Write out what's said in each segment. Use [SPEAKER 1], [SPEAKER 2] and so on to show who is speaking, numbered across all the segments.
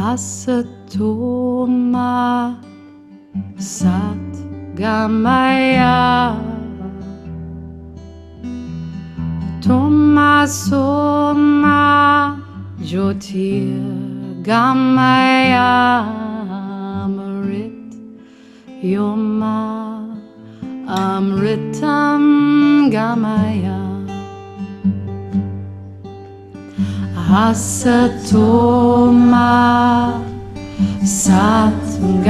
[SPEAKER 1] Asato Ma Satgamaya Tomaso Ma Jyotir Gamaya Amrit Yoma Amritam Gamaya Asato Ma Satgamaya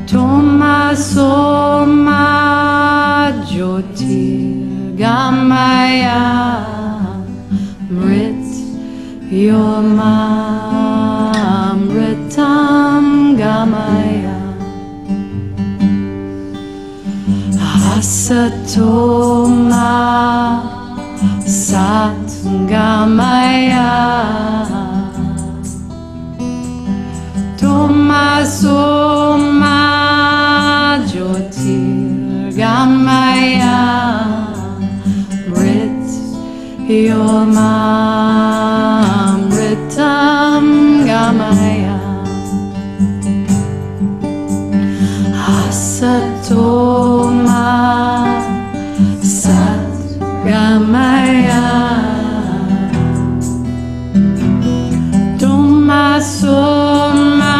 [SPEAKER 1] Tomaso Ma Jyotir Gamaya Mrit Yoma Amritam Gamaya Asato Ma Satgamaya Tomaso Ma Jyotir Gamaya Mrit Yoma Amritam Gamaya Asato Ma Satgamaya Tomaso Ma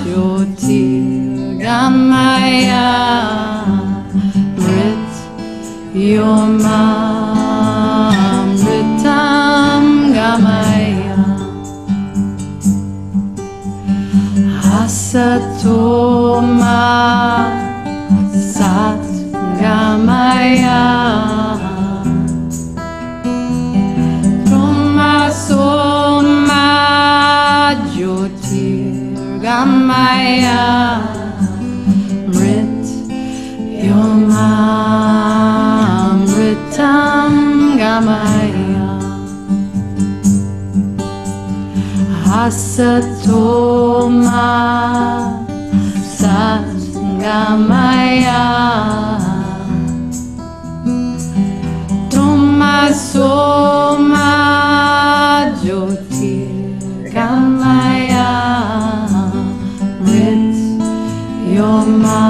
[SPEAKER 1] Jyotir Gamaya Mrit Yoma Amritam Gamaya Asato Ma Satgamaya Tomaso Ma Jyotir Gamaya Mrit Yoma Amritam Gamaya Asato Ma Satgamaya Tomaso Ma Jyotir Gamaya Mrit Yoma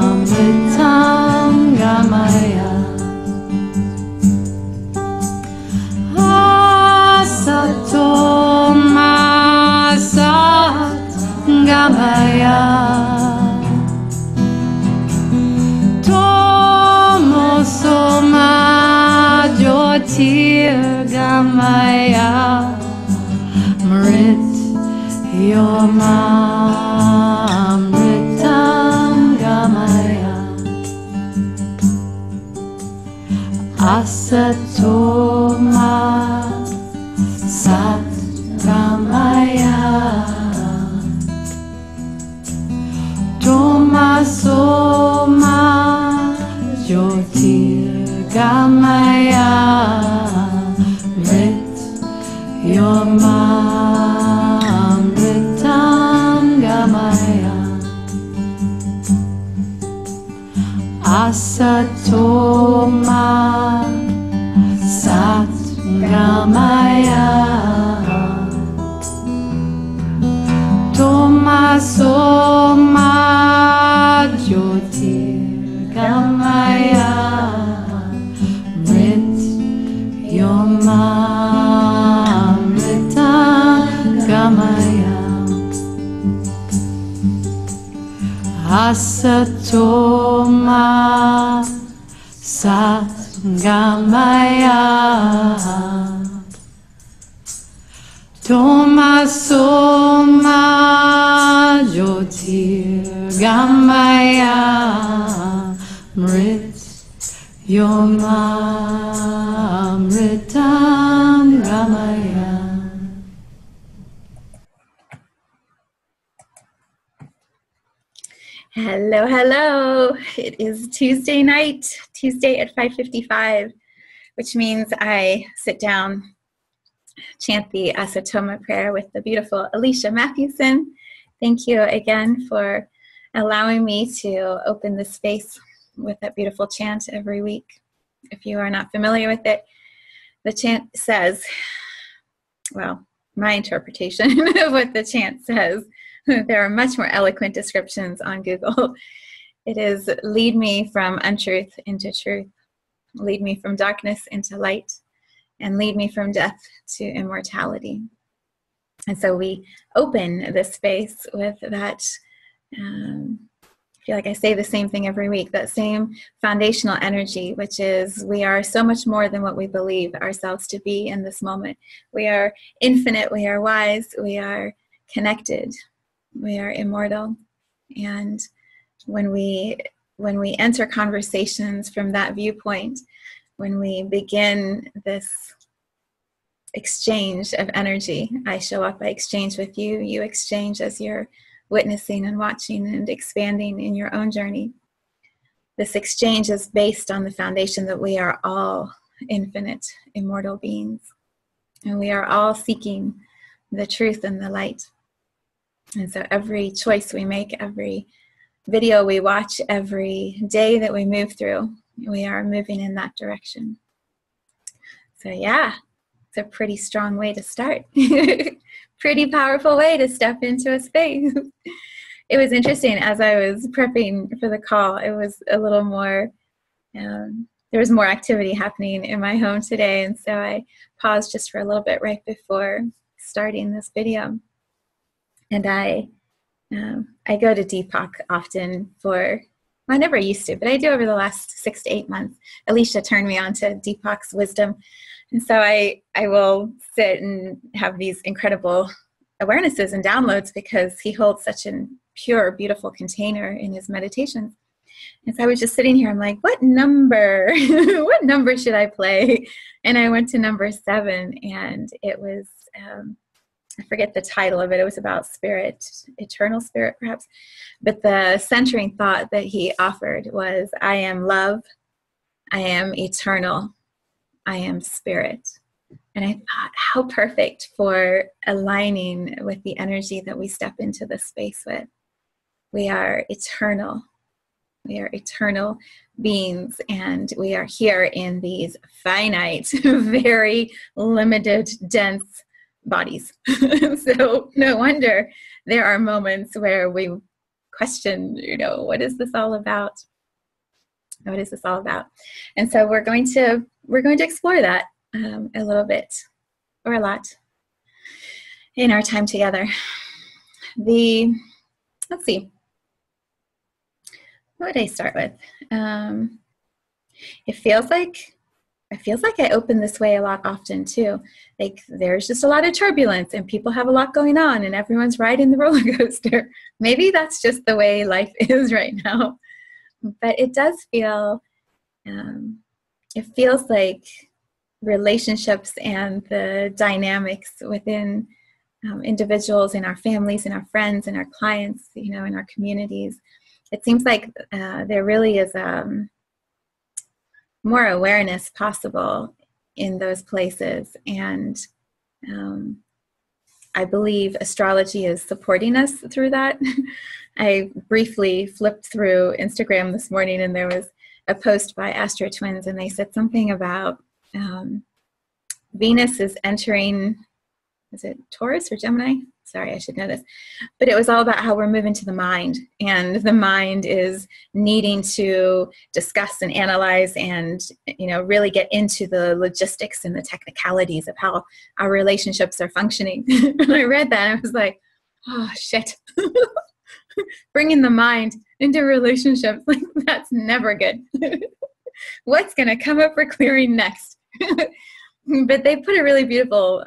[SPEAKER 1] Amritam Gamaya Asato Ma Satgamaya Tomaso Ma Jyotir Gamaya Mrit Yoma Amritam Gamaya Asato Ma Satgamaya Tomaso Ma Jyotir Gamaya Mrit Yoma Amritam Gamaya Asato Ma Satgamaya Tomaso Ma Jyotir Gamaya Mrit Yoma Amritam Gamaya Asato Ma Satgamaya Tomaso Ma Jyotir Gamaya Mrit Yoma Amritam Gamaya.
[SPEAKER 2] Hello, hello. It is Tuesday night, Tuesday at 5:55, which means I sit down, chant the Asato Ma Prayer with the beautiful Alicia Mathewson. Thank you again for allowing me to open this space with that beautiful chant every week. If you are not familiar with it, the chant says, well, my interpretation of what the chant says, there are much more eloquent descriptions on Google. It is, lead me from untruth into truth, lead me from darkness into light, and lead me from death to immortality. And so we open this space with that, I feel like I say the same thing every week, that same foundational energy, which is we are so much more than what we believe ourselves to be in this moment. We are infinite, we are wise, we are connected, we are immortal. And when we enter conversations from that viewpoint, when we begin this exchange of energy, I show up, I exchange with you, you exchange as you're witnessing and watching and expanding in your own journey. This exchange is based on the foundation that we are all infinite, immortal beings. And we are all seeking the truth and the light. And so every choice we make, every video we watch, every day that we move through, we are moving in that direction. So yeah, it's a pretty strong way to start. Pretty powerful way to step into a space. It was interesting as I was prepping for the call, it was a little more, there was more activity happening in my home today. And so I paused just for a little bit right before starting this video. And I go to Deepak often for, well, I never used to, but I do over the last 6 to 8 months. Alicia turned me on to Deepak's wisdom. And so I will sit and have these incredible awarenesses and downloads because he holds such a pure, beautiful container in his meditations. And so I was just sitting here, I'm like, what number? What number should I play? And I went to number 7, and it was, I forget the title of it. It was about spirit, eternal spirit perhaps. But the centering thought that he offered was, I am love, I am eternal, I am spirit. And I thought, how perfect for aligning with the energy that we step into this space with. We are eternal. We are eternal beings, and we are here in these finite, very limited, dense bodies. So no wonder there are moments where we question, what is this all about? What is this all about? And so we're going to explore that a little bit, or a lot, in our time together. Let's see. What would I start with? It feels like I open this way a lot often too. Like there's just a lot of turbulence and people have a lot going on and everyone's riding the roller coaster. Maybe that's just the way life is right now. But it does feel, it feels like relationships and the dynamics within individuals, in our families, in our friends, in our clients, in our communities. It seems like there really is more awareness possible in those places. And I believe astrology is supporting us through that. I briefly flipped through Instagram this morning and there was a post by Astro Twins and they said something about Venus is entering, is it Taurus or Gemini? Sorry, I should know this. But it was all about how we're moving to the mind, and the mind is needing to discuss and analyze and, really get into the logistics and the technicalities of how our relationships are functioning. And I read that and I was like, oh, shit. Bringing the mind into relationships, like that's never good. What's going to come up for clearing next? But they put a really beautiful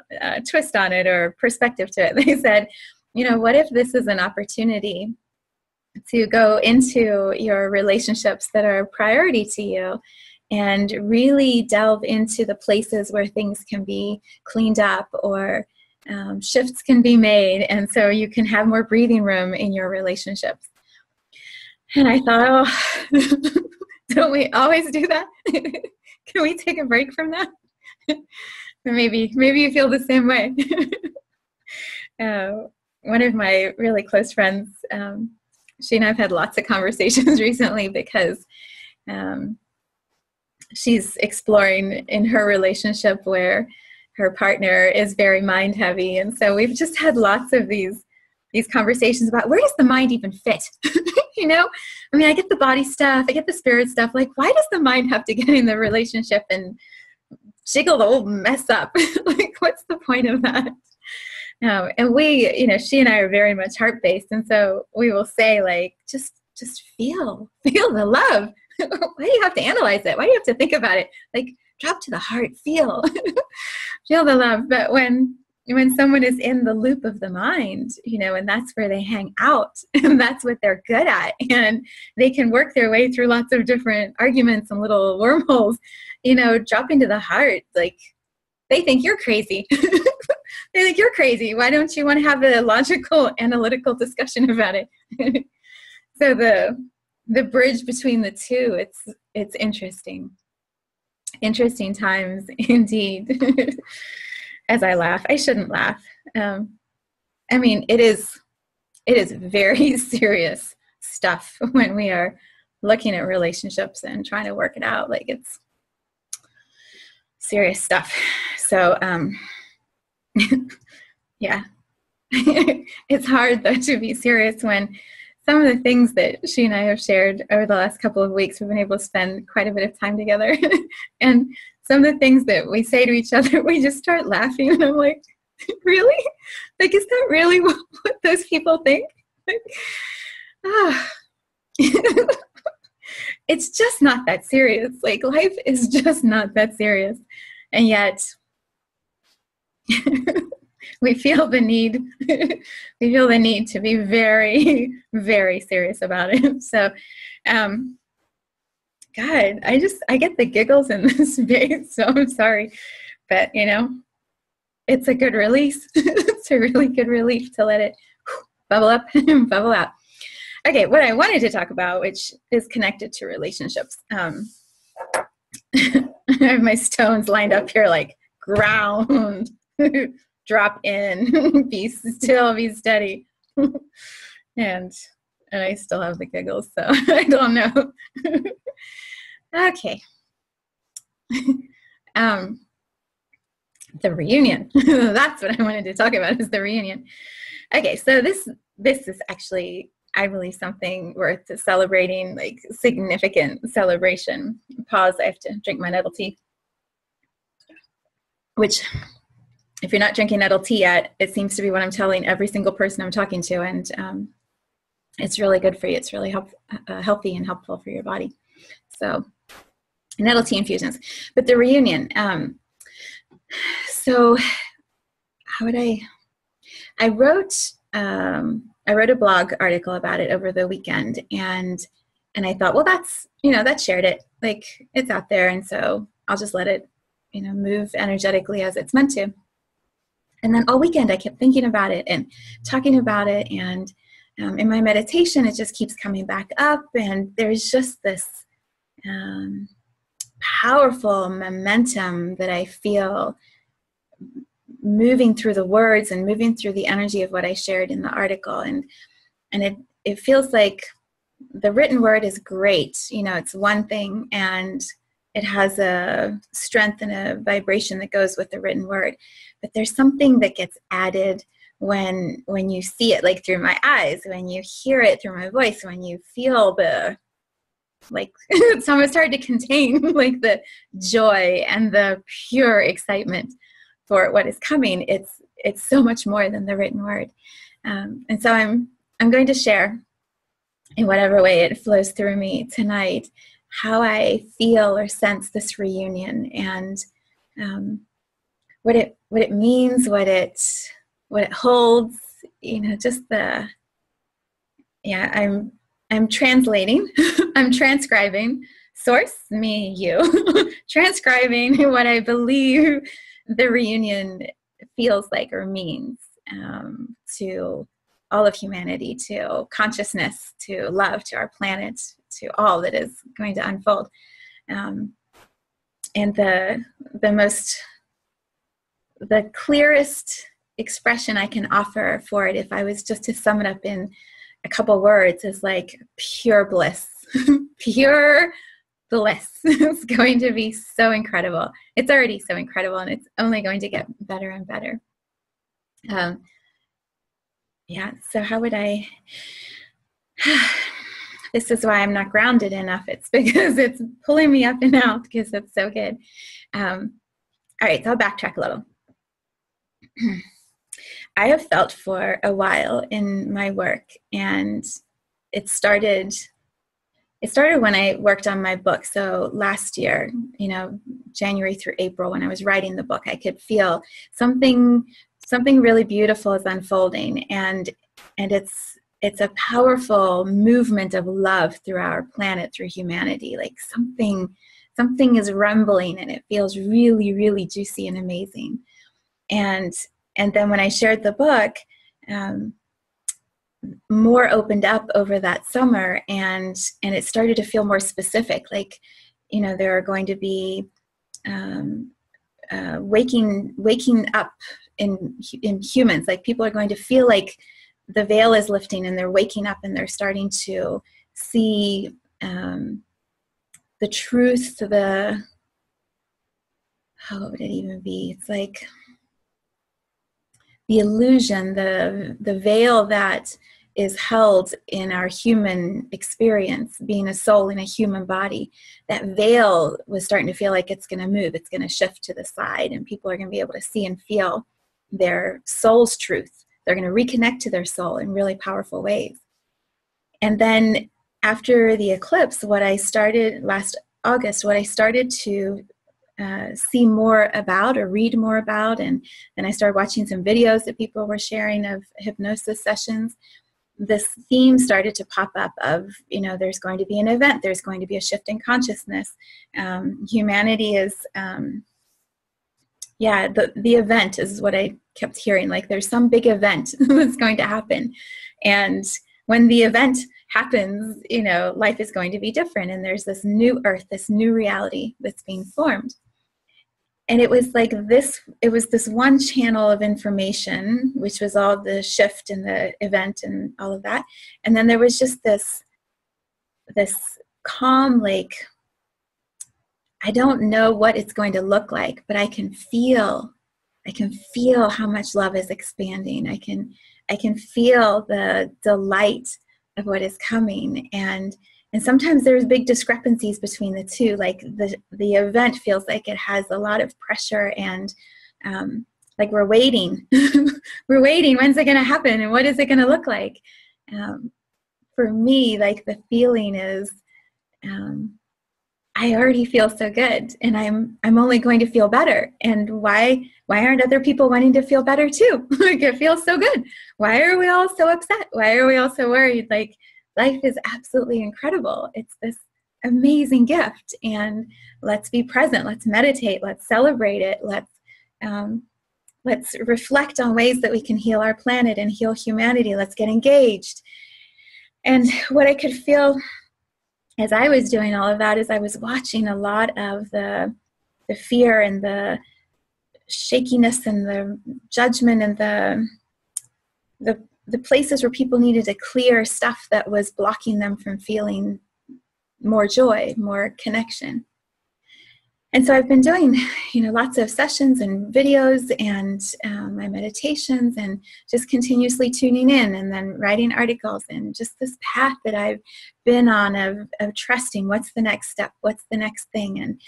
[SPEAKER 2] twist on it, or perspective to it. They said, what if this is an opportunity to go into your relationships that are a priority to you and really delve into the places where things can be cleaned up or shifts can be made, and so you can have more breathing room in your relationships. And I thought, oh, don't we always do that? Can we take a break from that? Maybe you feel the same way. One of my really close friends, she and I have had lots of conversations recently because she's exploring in her relationship where her partner is very mind heavy. And so we've just had lots of these conversations about, where does the mind even fit? You know, I mean, I get the body stuff, I get the spirit stuff. Like, why does the mind have to get in the relationship and jiggle the whole mess up? Like, what's the point of that? And we, you know, she and I are very much heart-based. And so we will say, like, just feel the love. Why do you have to analyze it? Why do you have to think about it? Like, drop to the heart, feel the love. But when someone is in the loop of the mind, you know, and that's where they hang out, and that's what they're good at, and they can work their way through lots of different arguments and little wormholes, you know, dropping to the heart, like, they think you're crazy. They think you're crazy. Why don't you want to have a logical, analytical discussion about it? So the bridge between the two, it's interesting. Interesting times indeed. As I laugh, I shouldn't laugh. I mean, it is very serious stuff when we are looking at relationships and trying to work it out. Like, it's serious stuff. So, yeah, it's hard though to be serious when some of the things that she and I have shared over the last couple of weeks, we've been able to spend quite a bit of time together. And some of the things that we say to each other, we just start laughing. And I'm like, really? Like, is that really what those people think? Like, it's just not that serious. Like, life is just not that serious. And yet, we feel the need to be very, very serious about it. So, God, I get the giggles in this space, so I'm sorry. But, you know, it's a good release. It's a really good relief to let it bubble up and bubble out. Okay, what I wanted to talk about, which is connected to relationships. I have my stones lined up here, like, ground, drop in, be still, be steady. And I still have the giggles, so I don't know. Okay. The reunion. That's what I wanted to talk about, is the reunion. Okay, so this is actually, I believe, something worth celebrating, like significant celebration. Pause, I have to drink my nettle tea. Which, if you're not drinking nettle tea yet, it seems to be what I'm telling every single person I'm talking to, and it's really good for you. It's really healthy and helpful for your body. So, nettle tea infusions. But the reunion. So, how would I wrote a blog article about it over the weekend, and I thought, well, that shared it, like, it's out there, and so I'll just let it, you know, move energetically as it's meant to. And then all weekend I kept thinking about it and talking about it, and in my meditation it just keeps coming back up, and there's just this powerful momentum that I feel moving through the words and moving through the energy of what I shared in the article. And it feels like the written word is great. You know, it's one thing, and it has a strength and a vibration that goes with the written word. But there's something that gets added when you see it, like through my eyes, when you hear it through my voice, when you feel the, like, it's almost hard to contain, like, the joy and the pure excitement for what is coming. It's so much more than the written word. And so I'm going to share, in whatever way it flows through me tonight, how I feel or sense this reunion, and what it means, what it holds. You know, just I'm translating, I'm transcribing, source, me, you, transcribing what I believe the reunion feels like or means to all of humanity, to consciousness, to love, to our planet, to all that is going to unfold. And the clearest expression I can offer for it, if I was just to sum it up in a couple words, is like pure bliss, pure bliss. It's going to be so incredible. It's already so incredible, and it's only going to get better and better. Yeah, so how would I... This is why I'm not grounded enough. It's because it's pulling me up and out because it's so good. All right, so I'll backtrack a little. I have felt for a while in my work, and it started when I worked on my book. So last year, January through April, when I was writing the book, I could feel something really beautiful is unfolding, and it's a powerful movement of love through our planet, through humanity. Like something is rumbling, and it feels really, really juicy and amazing. And then when I shared the book, more opened up over that summer, and it started to feel more specific. Like, there are going to be waking up in humans. Like, people are going to feel like the veil is lifting, and they're waking up, and they're starting to see the truth. How would it even be? It's like the illusion, the veil that is held in our human experience, being a soul in a human body. That veil was starting to feel like it's going to move, it's going to shift to the side, and people are going to be able to see and feel their soul's truth. They're going to reconnect to their soul in really powerful ways. And then after the eclipse, what I started last August, what I started to see more about or read more about, and then I started watching some videos that people were sharing of hypnosis sessions. This theme started to pop up of, there's going to be an event, there's going to be a shift in consciousness. Humanity is, the event is what I kept hearing. Like, there's some big event that's going to happen. And when the event happens, life is going to be different. And there's this new earth, this new reality that's being formed. And it was like this, it was this one channel of information, which was all the shift and the event and all of that. And then there was just this calm, like, I don't know what it's going to look like, but I can feel how much love is expanding. I can feel the delight of what is coming. And sometimes there's big discrepancies between the two. Like the event feels like it has a lot of pressure, and like we're waiting. We're waiting. When's it going to happen? And what is it going to look like? For me, like, the feeling is, I already feel so good, and I'm only going to feel better. And why aren't other people wanting to feel better too? Like, it feels so good. Why are we all so upset? Why are we all so worried? Like, life is absolutely incredible. It's this amazing gift, and let's be present. Let's meditate. Let's celebrate it. Let's reflect on ways that we can heal our planet and heal humanity. Let's get engaged. And what I could feel as I was doing all of that is I was watching a lot of the fear and the shakiness and the judgment and the places where people needed to clear stuff that was blocking them from feeling more joy, more connection. And so I've been doing, lots of sessions and videos and my meditations, and just continuously tuning in, and then writing articles, and just this path that I've been on of trusting what's the next step, what's the next thing, and,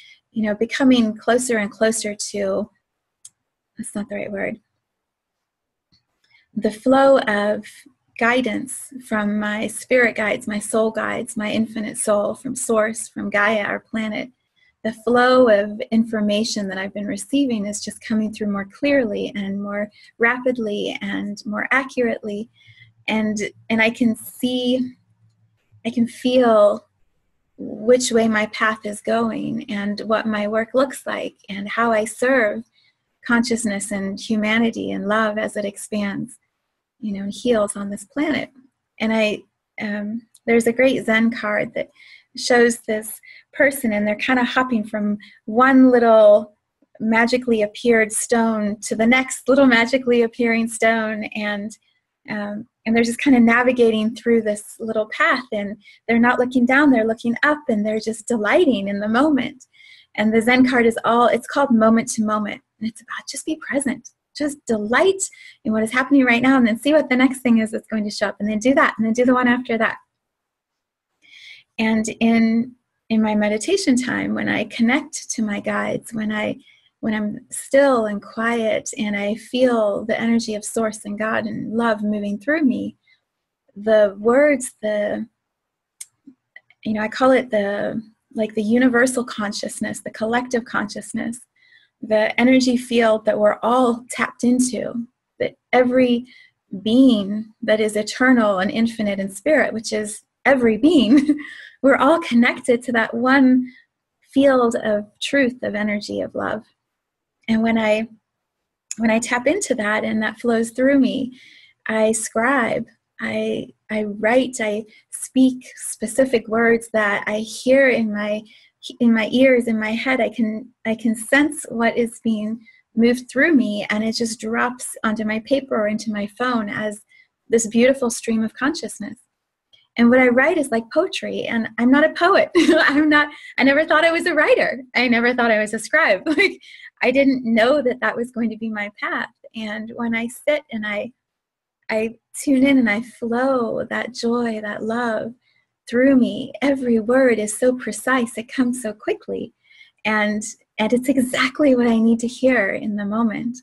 [SPEAKER 2] becoming closer and closer to, that's not the right word, the flow of guidance from my spirit guides, my soul guides, my infinite soul, from source, from Gaia, our planet. The flow of information that I've been receiving is just coming through more clearly and more rapidly and more accurately. And I can feel which way my path is going, and what my work looks like, and how I serve consciousness and humanity and love as it expands, and heals on this planet. And there's a great Zen card that shows this person, and they're kind of hopping from one little magically appeared stone to the next little magically appearing stone, and And they're just kind of navigating through this little path, and they're not looking down, they're looking up, and they're just delighting in the moment. And the Zen card is it's called moment to moment. And it's about just be present, just delight in what is happening right now, and then see what the next thing is that's going to show up, and then do that, and then do the one after that. And in my meditation time, when I connect to my guides, when I'm still and quiet and I feel the energy of Source and God and love moving through me, the words, I call it the universal consciousness, the collective consciousness, the energy field that we're all tapped into, that every being that is eternal and infinite in spirit, which is every being, we're all connected to that one field of truth, of energy, of love. And when I tap into that and that flows through me, I scribe, I write, I speak specific words that I hear in my ears, in my head. I can sense what is being moved through me, and it just drops onto my paper or into my phone as this beautiful stream of consciousness. And what I write is like poetry, and I'm not a poet. I never thought I was a writer. I never thought I was a scribe. I didn't know that was going to be my path. And when I sit and I tune in and I flow that joy, that love through me, every word is so precise. It comes so quickly. And it's exactly what I need to hear in the moment.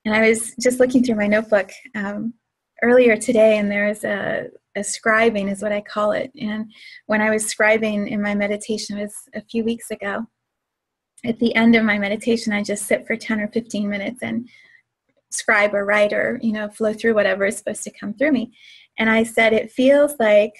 [SPEAKER 2] And I was just looking through my notebook earlier today, and there's a scribing is what I call it. And when I was scribing in my meditation, it was a few weeks ago, at the end of my meditation, I just sit for 10 or 15 minutes and scribe or write or, flow through whatever is supposed to come through me. And I said, it feels like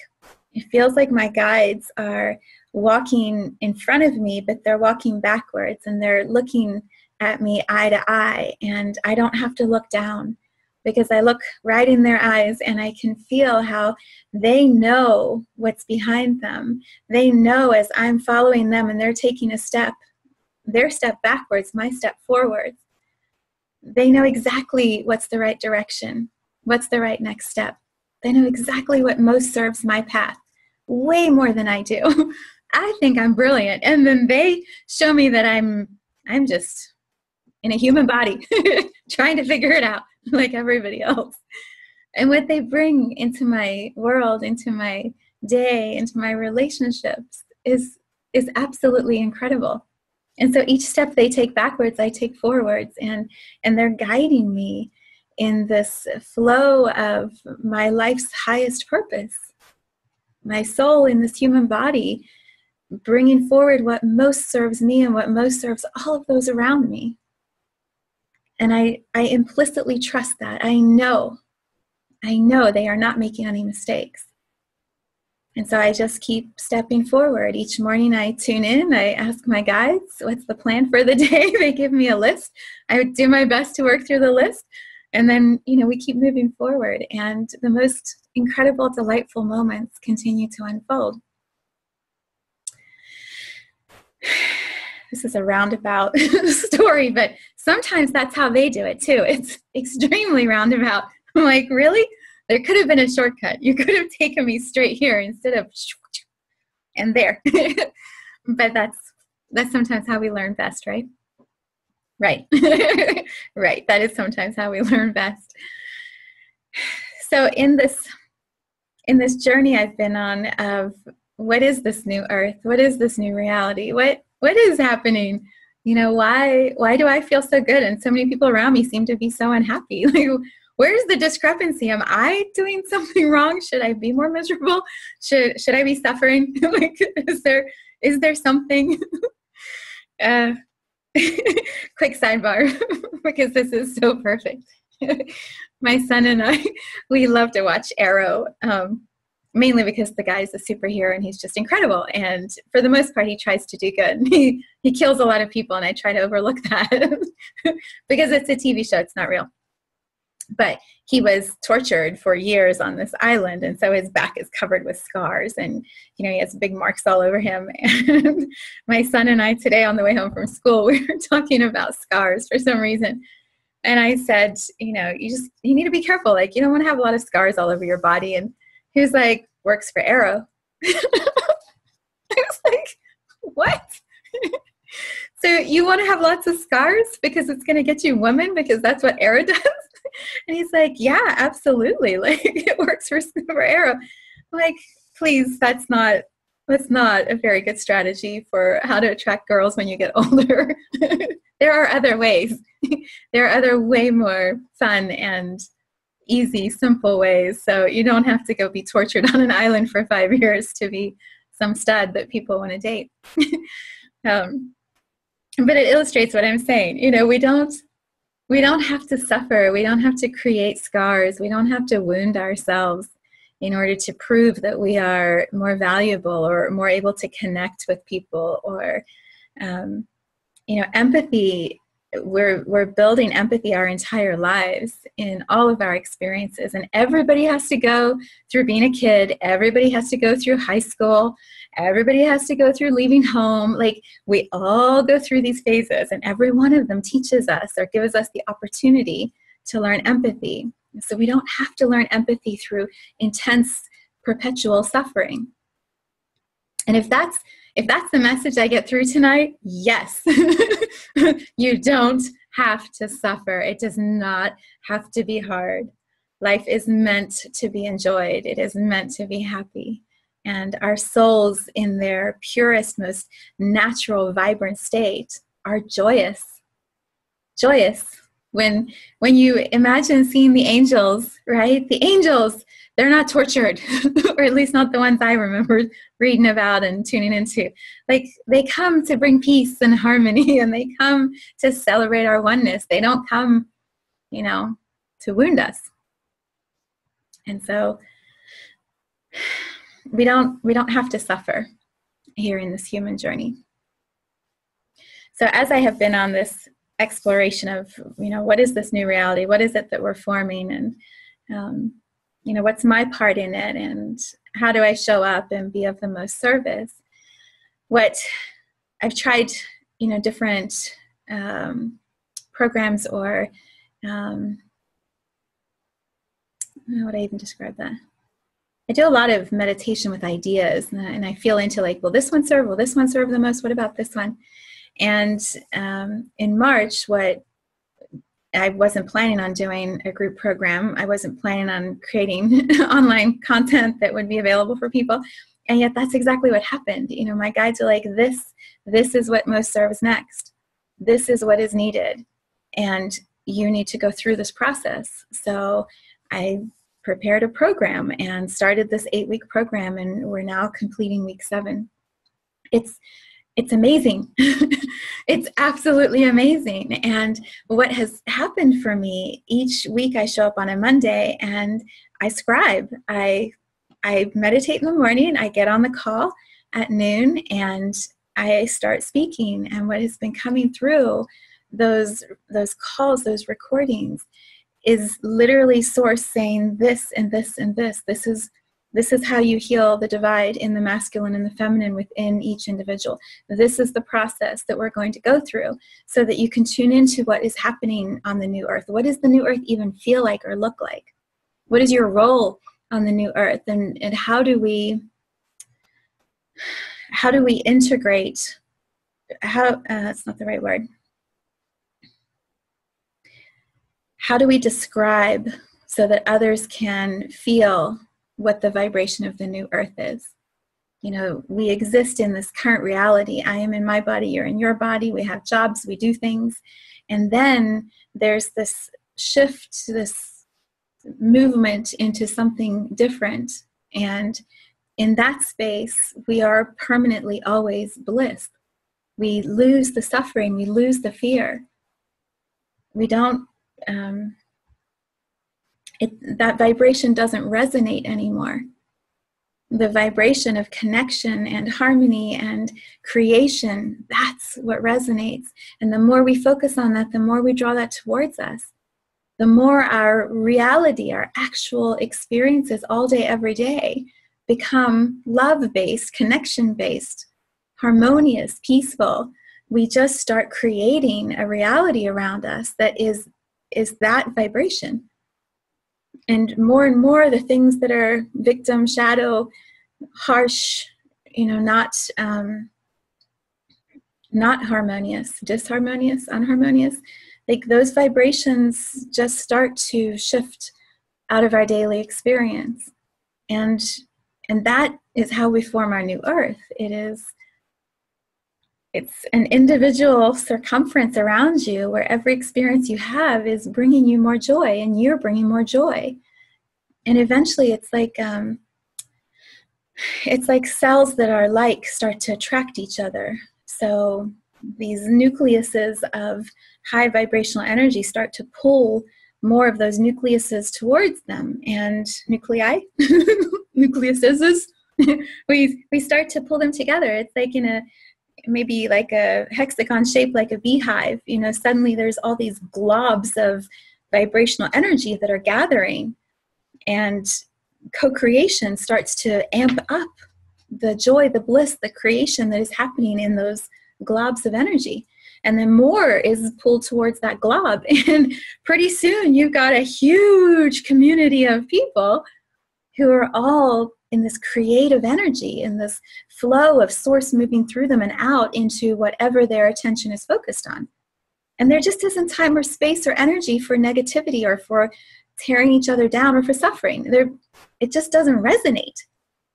[SPEAKER 2] my guides are walking in front of me, but they're walking backwards, and they're looking at me eye to eye, and I don't have to look down, because I look right in their eyes and I can feel how they know what's behind them. They know as I'm following them and they're taking a step, their step backwards, my step forwards. They know exactly what's the right direction, what's the right next step. They know exactly what most serves my path, way more than I do. I think I'm brilliant. And then they show me that I'm just in a human body trying to figure it out like everybody else. And what they bring into my world, into my day, into my relationships is absolutely incredible. And so each step they take backwards, I take forwards, and they're guiding me in this flow of my life's highest purpose. My soul in this human body, bringing forward what most serves me and what most serves all of those around me. And I implicitly trust that. I know they are not making any mistakes. And so I just keep stepping forward. Each morning I tune in, I ask my guides, what's the plan for the day? They give me a list. I do my best to work through the list. And then, we keep moving forward. And the most incredible, delightful moments continue to unfold. This is a roundabout story, but sometimes that's how they do it too. It's extremely roundabout. I'm like, really? There could have been a shortcut. You could have taken me straight here instead of and there. But that's sometimes how we learn best, right? Right. Right. That is sometimes how we learn best. So in this journey I've been on of what is this new earth? What is this new reality? What is happening? Why do I feel so good and so many people around me seem to be so unhappy? Like, where's the discrepancy? Am I doing something wrong? Should I be more miserable? Should I be suffering? Like, is there something? Quick sidebar, because this is so perfect. My son and I, we love to watch Arrow, mainly because the guy's a superhero and he's just incredible. And for the most part, he tries to do good. He kills a lot of people, and I try to overlook that because it's a TV show. It's not real. But he was tortured for years on this island, and so his back is covered with scars, and he has big marks all over him. And my son and I today on the way home from school, we were talking about scars for some reason. And I said, you need to be careful. Like, you don't want to have a lot of scars all over your body. And he was like, works for arrow. I was like, what? So you want to have lots of scars because it's going to get you women because that's what arrow does? And he's like, yeah, absolutely. Like, it works for arrow. I'm like, please, that's not a very good strategy for how to attract girls when you get older. There are other ways. There are other way more fun and easy, simple ways. So you don't have to go be tortured on an island for 5 years to be some stud that people want to date. But it illustrates what I'm saying. We don't have to suffer. We don't have to create scars. We don't have to wound ourselves in order to prove that we are more valuable or more able to connect with people. Or, empathy. We're building empathy our entire lives in all of our experiences. And everybody has to go through being a kid. Everybody has to go through high school. Everybody has to go through leaving home. Like, we all go through these phases, and every one of them teaches us or gives us the opportunity to learn empathy. So we don't have to learn empathy through intense, perpetual suffering. And if that's the message I get through tonight, yes, you don't have to suffer. It does not have to be hard. Life is meant to be enjoyed. It is meant to be happy. And our souls in their purest, most natural, vibrant state are joyous. Joyous. When you imagine seeing the angels, right? The angels, they're not tortured, or at least not the ones I remember reading about and tuning into. Like, they come to bring peace and harmony, and they come to celebrate our oneness. They don't come, to wound us. And so we don't have to suffer here in this human journey. So as I have been on this exploration of, what is this new reality? What is it that we're forming? And, what's my part in it? And how do I show up and be of the most service? What I've tried, different programs, or how would I even describe that? I do a lot of meditation with ideas, and I feel into like, will this one serve? Will this one serve the most? What about this one? And in March, what I wasn't planning on doing a group program. I wasn't planning on creating online content that would be available for people. And yet that's exactly what happened. My guides are like, this is what most serves next. This is what is needed. And you need to go through this process. So I prepared a program and started this 8-week program, and we're now completing week 7. It's amazing. It's absolutely amazing. And what has happened for me, each week I show up on a Monday and I scribe. I meditate in the morning, I get on the call at noon, and I start speaking. And what has been coming through those calls, those recordings, is literally Source saying this and this and this. This is how you heal the divide in the masculine and the feminine within each individual. This is the process that we're going to go through so that you can tune into what is happening on the new earth. What does the new earth even feel like or look like? What is your role on the new earth? And how do we integrate, that's not the right word. How do we describe so that others can feel what the vibration of the new earth is? We exist in this current reality. I am in my body, you're in your body, we have jobs, we do things. And then there's this shift, this movement into something different. And in that space, we are permanently always bliss. We lose the suffering, we lose the fear. We don't, that vibration doesn't resonate anymore. The vibration of connection and harmony and creation, that's what resonates. And the more we focus on that, the more we draw that towards us. The more our reality, our actual experiences all day, every day, become love-based, connection-based, harmonious, peaceful. We just start creating a reality around us that is is that vibration. And more the things that are victim, shadow, harsh, not harmonious, disharmonious, unharmonious, like those vibrations just start to shift out of our daily experience. And that is how we form our new earth. It's an individual circumference around you where every experience you have is bringing you more joy, and you're bringing more joy. And eventually it's like cells that are like start to attract each other. So these nucleuses of high vibrational energy start to pull more of those nucleuses towards them, and nuclei, nucleuses, we start to pull them together. It's like maybe like a hexagon shape, like a beehive. Suddenly there's all these globs of vibrational energy that are gathering, and co-creation starts to amp up the joy, the bliss, the creation that is happening in those globs of energy. And then more is pulled towards that glob. And pretty soon you've got a huge community of people who are all in this creative energy, in this flow of source moving through them and out into whatever their attention is focused on. And there just isn't time or space or energy for negativity or for tearing each other down or for suffering. It just doesn't resonate.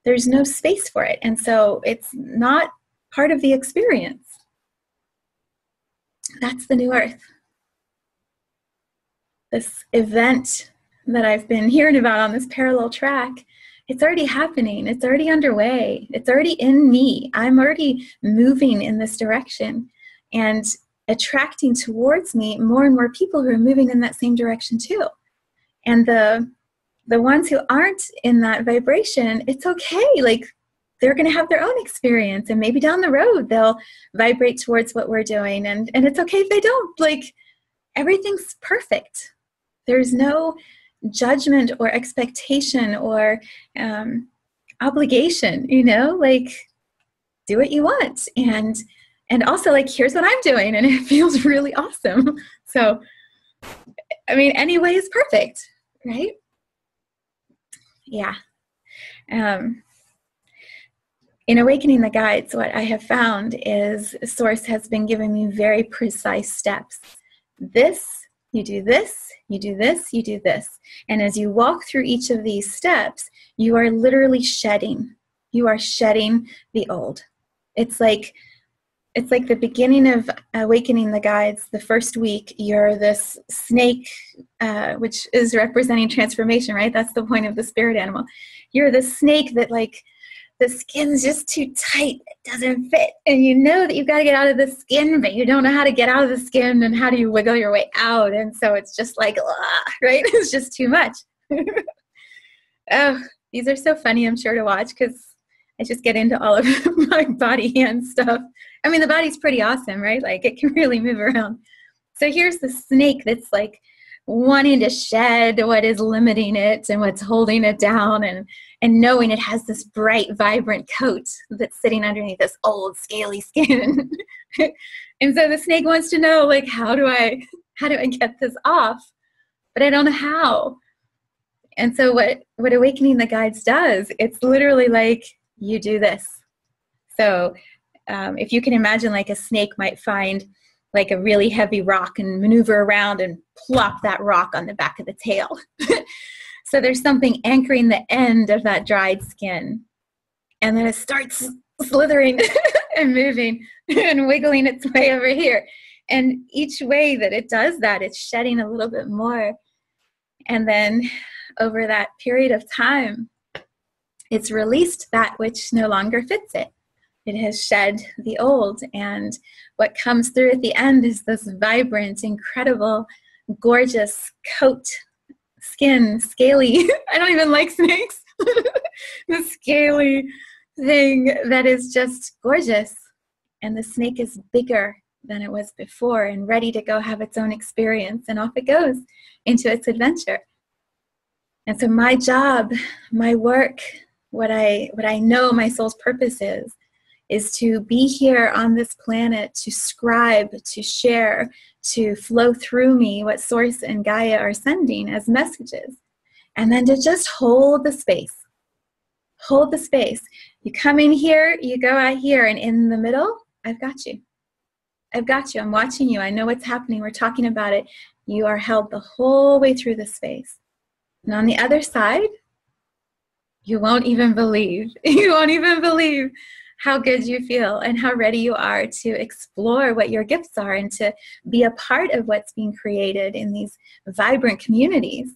[SPEAKER 2] There's no space for it. And so it's not part of the experience. That's the new earth. This event that I've been hearing about on this parallel track, it's already happening. It's already underway. It's already in me. I'm already moving in this direction and attracting towards me more and more people who are moving in that same direction too. And the ones who aren't in that vibration, it's okay. Like, they're going to have their own experience, and maybe down the road they'll vibrate towards what we're doing, and it's okay if they don't. Like, everything's perfect. There's no judgment or expectation or obligation, like, do what you want. And also, like, here's what I'm doing, and it feels really awesome. So, I mean, any way is perfect, right? Yeah. In Awakening the Guides, what I have found is Source has been giving me very precise steps. This, you do this, you do this, you do this. And as you walk through each of these steps, you are literally shedding. You are shedding the old. It's like the beginning of Awakening the Guides. The first week, you're this snake, which is representing transformation, right? That's the point of the spirit animal. You're the snake that, like, the skin's just too tight. It doesn't fit. And you know that you've got to get out of the skin, but you don't know how to get out of the skin, and how do you wiggle your way out? And so it's just like, right? It's just too much. Oh, these are so funny, I'm sure, to watch, because I just get into all of my body hand stuff. I mean, the body's pretty awesome, right? Like, it can really move around. So here's the snake that's like wanting to shed what is limiting it and what's holding it down, and knowing it has this bright, vibrant coat that's sitting underneath this old, scaly skin. And so the snake wants to know, like, how do I get this off? But I don't know how. And so what Awakening the Guides does, it's literally like, you do this. So if you can imagine, like, a snake might find like a really heavy rock and maneuver around and plop that rock on the back of the tail. So there's something anchoring the end of that dried skin. And then it starts slithering and moving and wiggling its way over here. And each way that it does that, it's shedding a little bit more. And then over that period of time, it's released that which no longer fits it. It has shed the old. And what comes through at the end is this vibrant, incredible, gorgeous coat, skin, scaly. I don't even like snakes. The scaly thing that is just gorgeous. And the snake is bigger than it was before and ready to go have its own experience. And off it goes into its adventure. And so my job, my work, what I know my soul's purpose is is to be here on this planet, to scribe, to share, to flow through me what Source and Gaia are sending as messages. And then to just hold the space. Hold the space. You come in here, you go out here, and in the middle, I've got you. I've got you. I'm watching you. I know what's happening. We're talking about it. You are held the whole way through the space. And on the other side, you won't even believe. You won't even believe how good you feel and how ready you are to explore what your gifts are and to be a part of what's being created in these vibrant communities.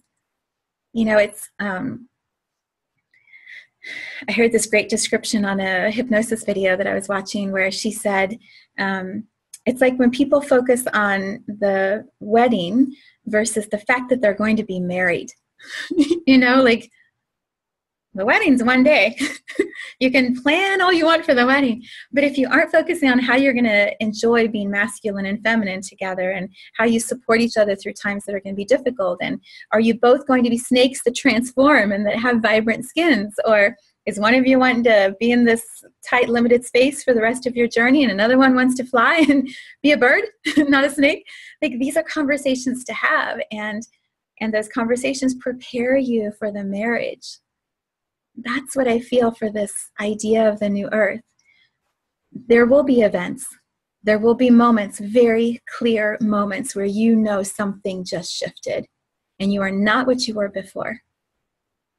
[SPEAKER 2] You know, it's, I heard this great description on a hypnosis video that I was watching where she said, it's like when people focus on the wedding versus the fact that they're going to be married. You know, like, the wedding's one day. You can plan all you want for the wedding, but if you aren't focusing on how you're going to enjoy being masculine and feminine together and how you support each other through times that are going to be difficult, and are you both going to be snakes that transform and that have vibrant skins, or is one of you wanting to be in this tight, limited space for the rest of your journey and another one wants to fly and be a bird, not a snake? Like, these are conversations to have, and those conversations prepare you for the marriage. That's what I feel for this idea of the new earth. There will be events. There will be moments, very clear moments, where you know something just shifted and you are not what you were before.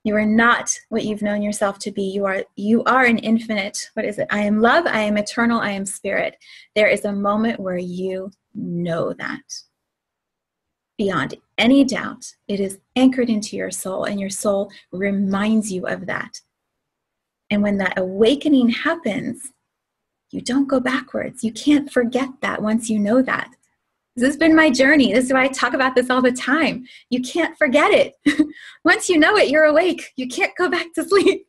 [SPEAKER 2] You are not what you've known yourself to be. You are an infinite, what is it? I am love, I am eternal, I am spirit. There is a moment where you know that. Beyond any doubt, it is anchored into your soul, and your soul reminds you of that. And when that awakening happens, you don't go backwards. You can't forget that once you know that. This has been my journey. This is why I talk about this all the time. You can't forget it. Once you know it, you're awake. You can't go back to sleep.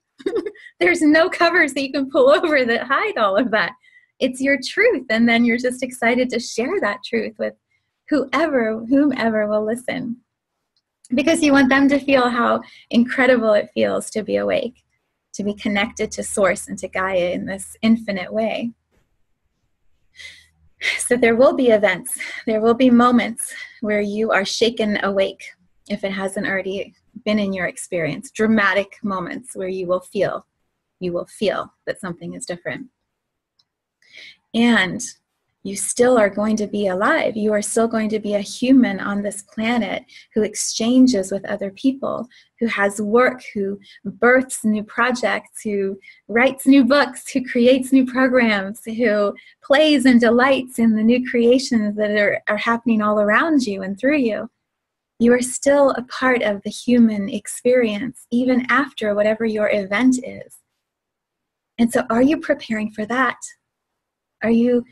[SPEAKER 2] There's no covers that you can pull over that hide all of that. It's your truth, and then you're just excited to share that truth with whomever will listen, because you want them to feel how incredible it feels to be awake, to be connected to Source and to Gaia in this infinite way. So there will be events, there will be moments where you are shaken awake, if it hasn't already been in your experience, dramatic moments where you will feel that something is different. And you still are going to be alive. You are still going to be a human on this planet who exchanges with other people, who has work, who births new projects, who writes new books, who creates new programs, who plays and delights in the new creations that are happening all around you and through you. You are still a part of the human experience, even after whatever your event is. And so are you preparing for that? Are you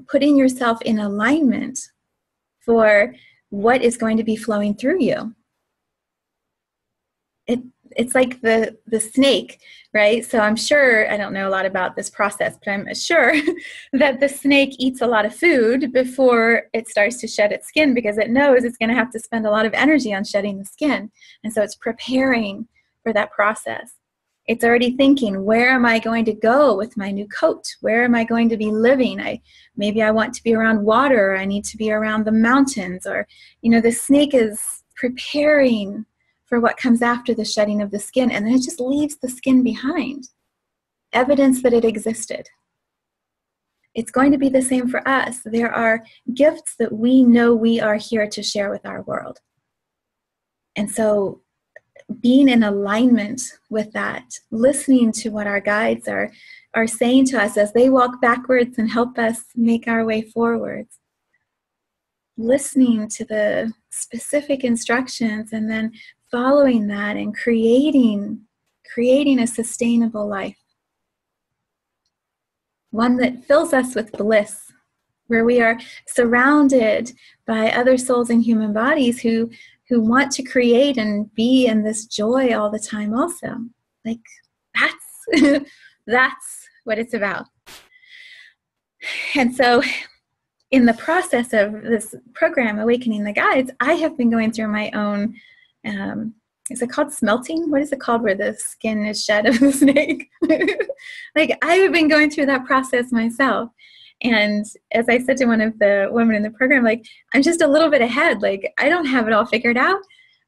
[SPEAKER 2] putting yourself in alignment for what is going to be flowing through you? It's like the snake, right? So I'm sure, I don't know a lot about this process, but I'm sure that the snake eats a lot of food before it starts to shed its skin, because it knows it's going to have to spend a lot of energy on shedding the skin. And so it's preparing for that process. It's already thinking, where am I going to go with my new coat? Where am I going to be living? Maybe I want to be around water, or I need to be around the mountains, or, the snake is preparing for what comes after the shedding of the skin, and then it just leaves the skin behind. Evidence that it existed. It's going to be the same for us. There are gifts that we know we are here to share with our world. And so being in alignment with that, listening to what our guides are saying to us as they walk backwards and help us make our way forwards. Listening to the specific instructions and then following that and creating a sustainable life. One that fills us with bliss, where we are surrounded by other souls in human bodies who want to create and be in this joy all the time also. Like, that's what it's about. And so in the process of this program, Awakening the Guides, I have been going through my own is it called smelting? What is it called where the skin is shed of the snake? Like, I've been going through that process myself. And as I said to one of the women in the program, like, I'm just a little bit ahead. Like, I don't have it all figured out,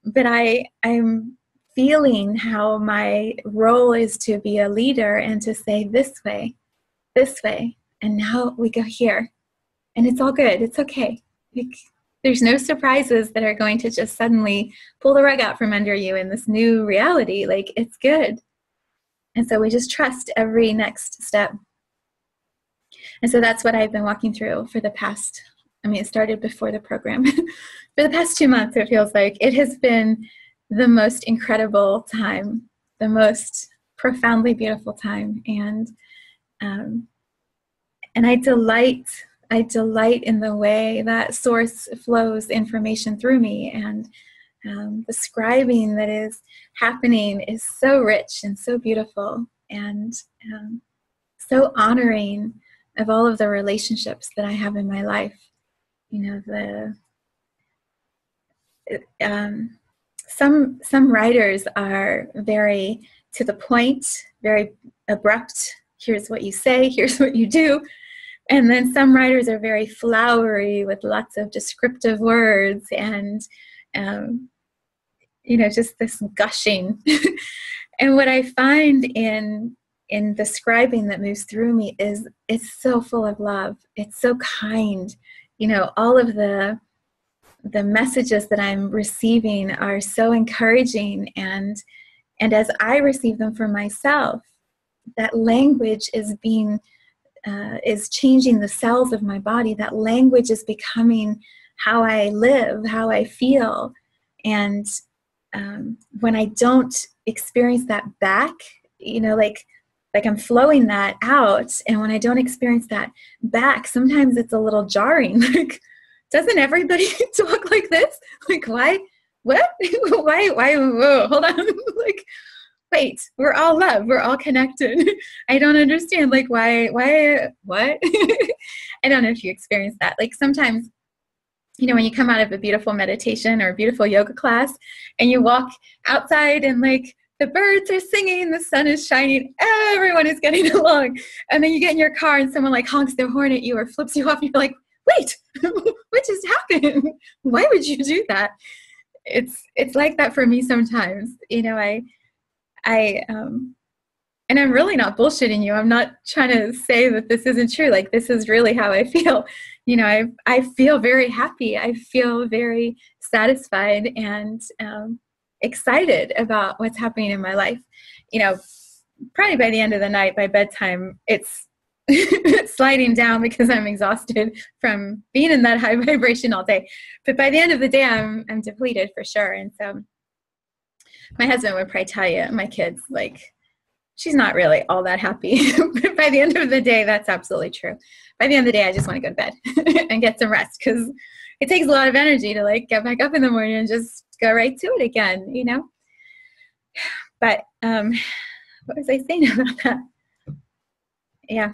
[SPEAKER 2] but I'm feeling how my role is to be a leader and to say this way, and now we go here. And it's all good. It's okay. Like, there's no surprises that are going to just suddenly pull the rug out from under you in this new reality. Like, it's good. And so we just trust every next step. And so that's what I've been walking through for the past, it started before the program. For the past 2 months, it feels like it has been the most incredible time, the most profoundly beautiful time. And I delight in the way that source flows information through me, and the scribing that is happening is so rich and so beautiful, and so honoring of all of the relationships that I have in my life. Some writers are very to the point, very abrupt. Here's what you say, here's what you do. And then some writers are very flowery with lots of descriptive words and, just this gushing. And what I find in the scribing that moves through me is it's so full of love. It's so kind. All of the messages that I'm receiving are so encouraging. And as I receive them for myself, that language is changing the cells of my body. That language is becoming how I live, how I feel. And when I don't experience that back, like I'm flowing that out, and when I don't experience that back, sometimes it's a little jarring. Like, doesn't everybody talk like this? Like, why? What? Why? Whoa, hold on. Like, wait, we're all love. We're all connected. I don't understand. Like, why, what? I don't know if you experience that. Like, sometimes, when you come out of a beautiful meditation or a beautiful yoga class and you walk outside and like the birds are singing, the sun is shining, everyone is getting along. And then you get in your car and someone like honks their horn at you or flips you off and you're like, wait, what just happened? Why would you do that? It's like that for me sometimes. And I'm really not bullshitting you. I'm not trying to say that this isn't true. Like, this is really how I feel. I feel very happy. I feel very satisfied and excited about what's happening in my life. Probably by the end of the night, by bedtime, it's sliding down because I'm exhausted from being in that high vibration all day. But by the end of the day, I'm depleted for sure. And so my husband would probably tell you, my kids, like, she's not really all that happy. But by the end of the day, that's absolutely true. By the end of the day, I just want to go to bed and get some rest, because it takes a lot of energy to like get back up in the morning and just go right to it again, But what was I saying about that? Yeah,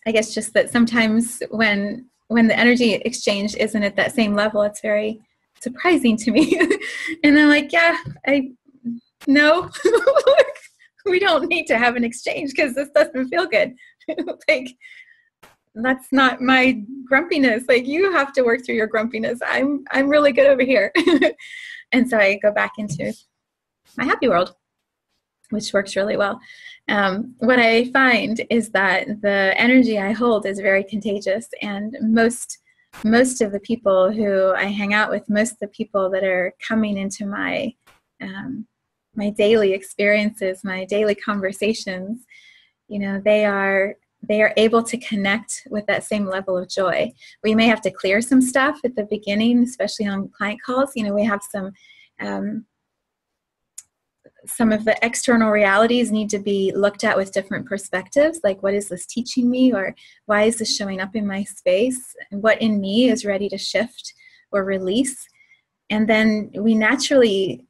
[SPEAKER 2] I guess just that sometimes when the energy exchange isn't at that same level, it's very surprising to me. And I'm like, yeah, no. We don't need to have an exchange because this doesn't feel good. Like, that's not my grumpiness. Like, you have to work through your grumpiness. I'm really good over here. And so I go back into my happy world, which works really well. What I find is that the energy I hold is very contagious, and most of the people who I hang out with, most of the people that are coming into my daily experiences, my daily conversations, they are able to connect with that same level of joy. We may have to clear some stuff at the beginning, especially on client calls. We have some of the external realities need to be looked at with different perspectives. Like, what is this teaching me? Or why is this showing up in my space? What in me is ready to shift or release? And then we naturally,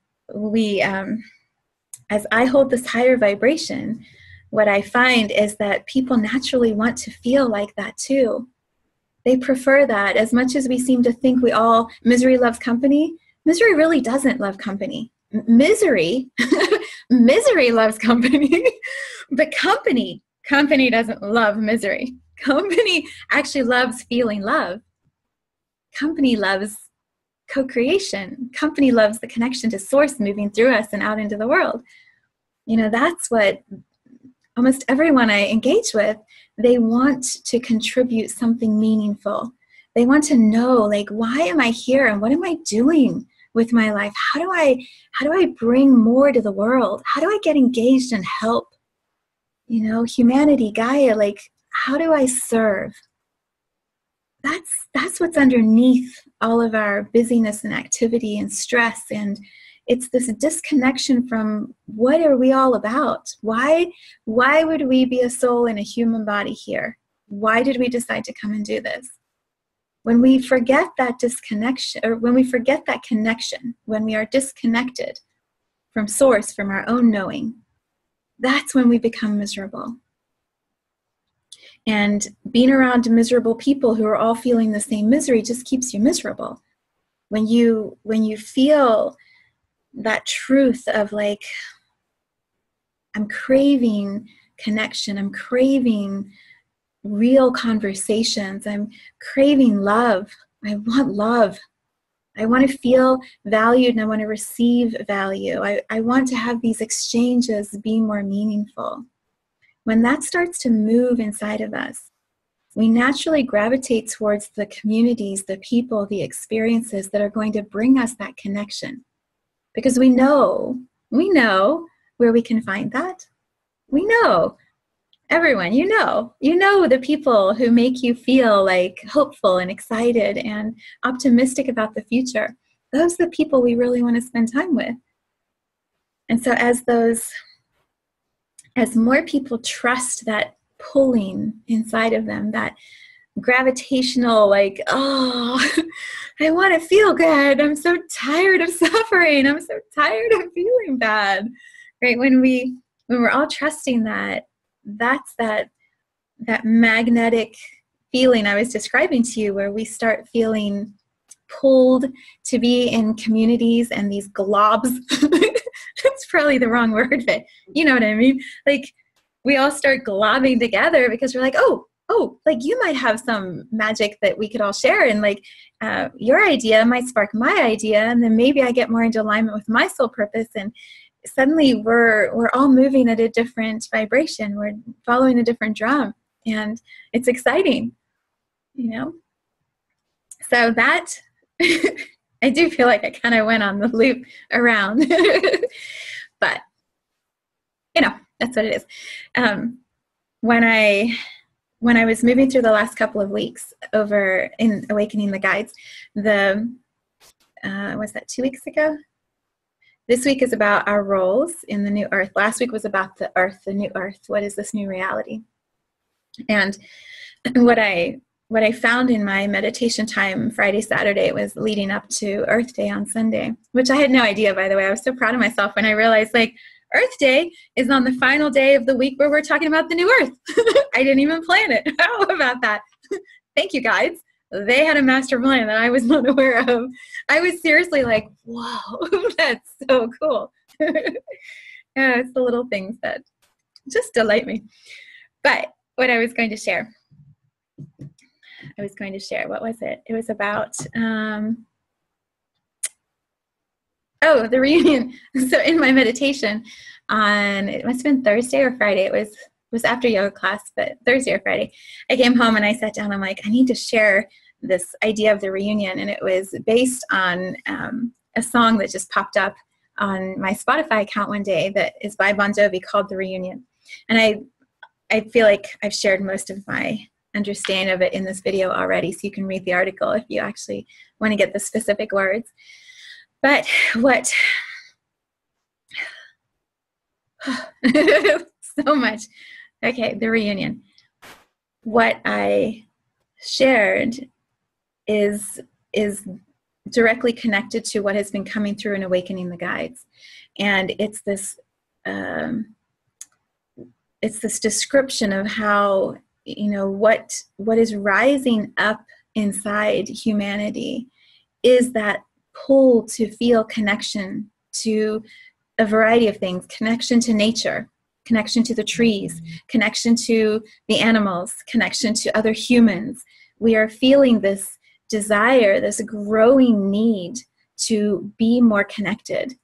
[SPEAKER 2] as I hold this higher vibration, what I find is that people naturally want to feel like that too. They prefer that. As much as we seem to think misery loves company, misery really doesn't love company. misery, misery loves company, but company doesn't love misery. Company actually loves feeling love. Company loves co-creation. Company loves the connection to source moving through us and out into the world. You know, that's what almost everyone I engage with, they want to contribute something meaningful. They want to know, like, why am I here and what am I doing with my life? How do I bring more to the world? How do I get engaged and help? You know, humanity, Gaia, like, how do I serve? That's what's underneath all of our busyness and activity and stress. And it's this disconnection from what are we all about? Why would we be a soul in a human body here? Why did we decide to come and do this? When we forget that disconnection, or when we forget that connection, when we are disconnected from source, from our own knowing, that's when we become miserable. And being around miserable people who are all feeling the same misery just keeps you miserable. When you feel that truth of, like, I'm craving connection, I'm craving real conversations, I'm craving love, I want love, I want to feel valued and I want to receive value, I want to have these exchanges be more meaningful. When that starts to move inside of us, we naturally gravitate towards the communities, the people, the experiences that are going to bring us that connection. Because we know where we can find that. We know, everyone, you know the people who make you feel like hopeful and excited and optimistic about the future. Those are the people we really want to spend time with. And so as more people trust that pulling inside of them, that gravitational, like, oh, I want to feel good. I'm so tired of suffering. I'm so tired of feeling bad. Right? When we're all trusting that, that's that magnetic feeling I was describing to you, where we start feeling pulled to be in communities and these globs. That's probably the wrong word, but you know what I mean? Like, we all start globbing together because we're like, oh, like, you might have some magic that we could all share, and like your idea might spark my idea, and then maybe I get more into alignment with my soul purpose, and suddenly we're all moving at a different vibration. We're following a different drum, and it's exciting, you know? So that, I do feel like I kind of went on the loop around, but you know, that's what it is. When I was moving through the last couple of weeks over in Awakening the Guides, was that 2 weeks ago? This week is about our roles in the new earth. Last week was about the earth, the new earth. What is this new reality? And what I found in my meditation time Friday, Saturday, it was leading up to Earth Day on Sunday, which I had no idea, by the way. I was so proud of myself when I realized, like, Earth Day is on the final day of the week where we're talking about the new earth. I didn't even plan it. How about that? Thank you, guides. They had a master plan that I was not aware of. I was seriously like, whoa, that's so cool. Yeah, it's the little things that just delight me. But what I was going to share, what was it? It was about, the reunion. So in my meditation on, it must have been Thursday or Friday, it was after yoga class, but Thursday or Friday, I came home and I sat down. I'm like, I need to share this idea of the reunion. And it was based on a song that just popped up on my Spotify account one day that is by Bon Jovi, called The Reunion. And I feel like I've shared most of my understanding of it in this video already, so you can read the article if you actually want to get the specific words. But what so much. Okay, the reunion. What I shared is directly connected to what has been coming through in Awakening the Guides. And it's this description of how, you know, what is rising up inside humanity is that pull to feel connection to a variety of things, connection to nature, connection to the trees, connection to the animals, connection to other humans. We are feeling this desire, this growing need to be more connected.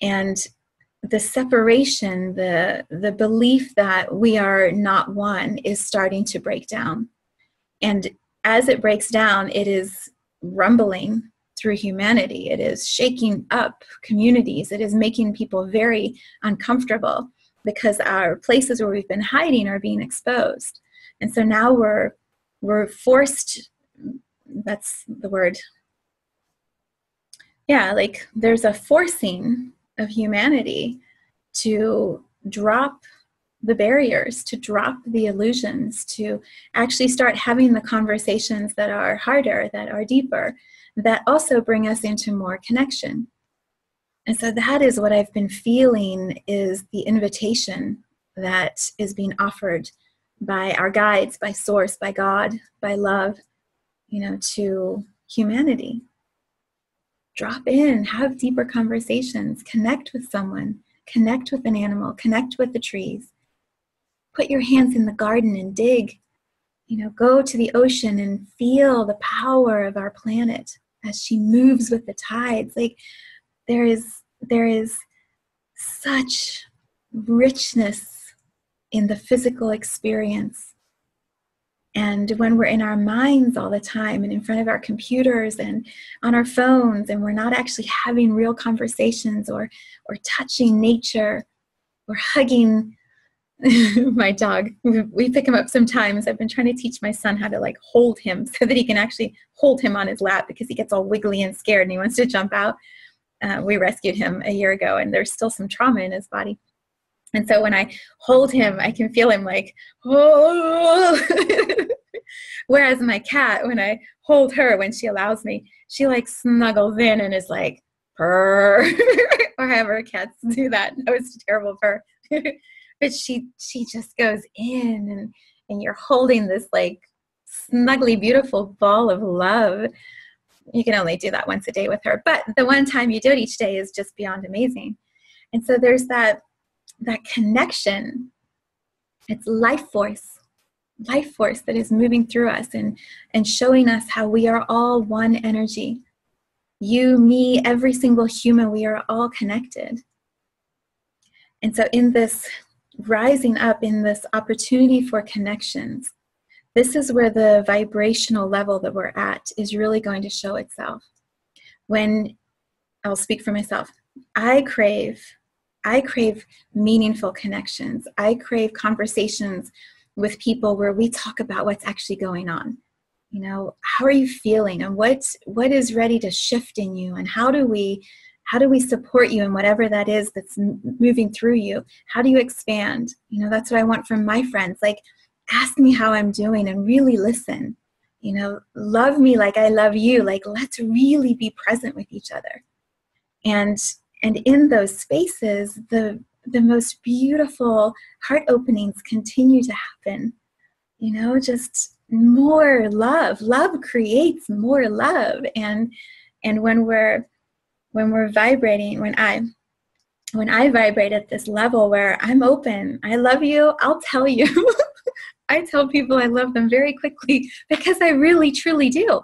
[SPEAKER 2] And the separation, the belief that we are not one is starting to break down. And as it breaks down, it is rumbling through humanity. It is shaking up communities. It is making people very uncomfortable because our places where we've been hiding are being exposed. And so now we're forced, that's the word. Yeah, like there's a forcing of humanity to drop the barriers, to drop the illusions, to actually start having the conversations that are harder, that are deeper, that also bring us into more connection. And so that is what I've been feeling is the invitation that is being offered by our guides, by Source, by God, by love, to humanity. Drop in, have deeper conversations, connect with someone, connect with an animal, connect with the trees. Put your hands in the garden and dig. Go to the ocean and feel the power of our planet as she moves with the tides. Like there is such richness in the physical experience. And when we're in our minds all the time and in front of our computers and on our phones, and we're not actually having real conversations or touching nature or hugging my dog. We pick him up sometimes. I've been trying to teach my son how to hold him so that he can actually hold him on his lap because he gets all wiggly and scared and he wants to jump out. We rescued him a year ago and there's still some trauma in his body. And so when I hold him, I can feel him oh. Whereas my cat, when I hold her, when she allows me, she snuggles in and is purr, or however cats do that. No, it's a terrible purr. But she just goes in and you're holding this snuggly, beautiful ball of love. You can only do that once a day with her. But the one time you do it each day is just beyond amazing. And so there's that connection. It's life force that is moving through us and showing us how we are all one energy. You, me, every single human, we are all connected. And so in this rising up, in this opportunity for connections, this is where the vibrational level that we're at is really going to show itself. When, I'll speak for myself, I crave meaningful connections. I crave conversations with people where we talk about what's actually going on. How are you feeling and what is ready to shift in you, and how do we support you in whatever that is that's moving through you? How do you expand? That's what I want from my friends. Ask me how I'm doing and really listen. Love me like I love you. Let's really be present with each other. And in those spaces, the most beautiful heart openings continue to happen. Just more love. Love creates more love. And when we're vibrating, when I vibrate at this level where I'm open, I love you, I'll tell you. I tell people I love them very quickly because I really, truly do.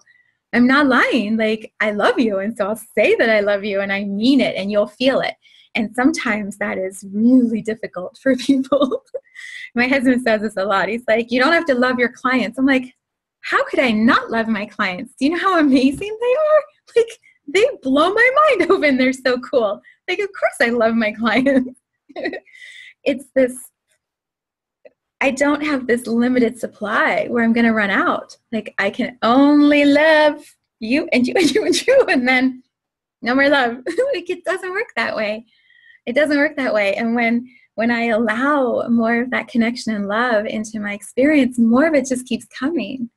[SPEAKER 2] I'm not lying. I love you. And so I'll say that I love you and I mean it and you'll feel it. And sometimes that is really difficult for people. My husband says this a lot. He's you don't have to love your clients. I'm how could I not love my clients? Do you know how amazing they are? They blow my mind open. They're so cool. Of course I love my clients. It's this, I don't have this limited supply where I'm going to run out. I can only love you and you and you and you, and then no more love. It doesn't work that way. It doesn't work that way. And when I allow more of that connection and love into my experience, more of it just keeps coming.